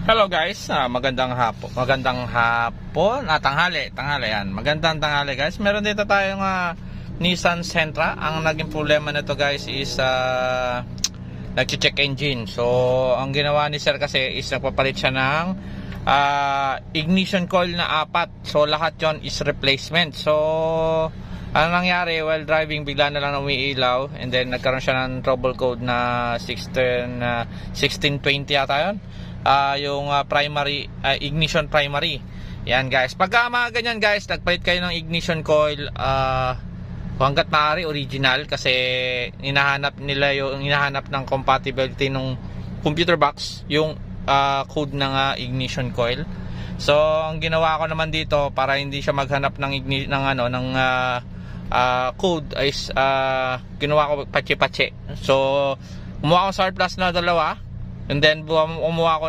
Hello guys, magandang hapon, tanghali yan. Magandang tanghali guys. Meron dito tayong Nissan Sentra. Ang naging problema nito guys is nag-check engine. So, ang ginawa ni sir kasi is nagpapalit siya ng ignition coil na 4. So, lahat yon is replacement. So, ano nangyari while driving, bigla na lang umiilaw and then nagkaroon siya ng trouble code na 1620 yata yun. Yung primary ignition primary. Yan guys. Pagka mga ganyan guys, nagpalit kayo ng ignition coil hanggat maaari original kasi hinahanap ng compatibility ng computer box yung code ng ignition coil. So ang ginawa ko naman dito para hindi siya maghanap ng code is ginawa ko patche-patche. So kumuha ako sa plus na dalawa and then umuha ko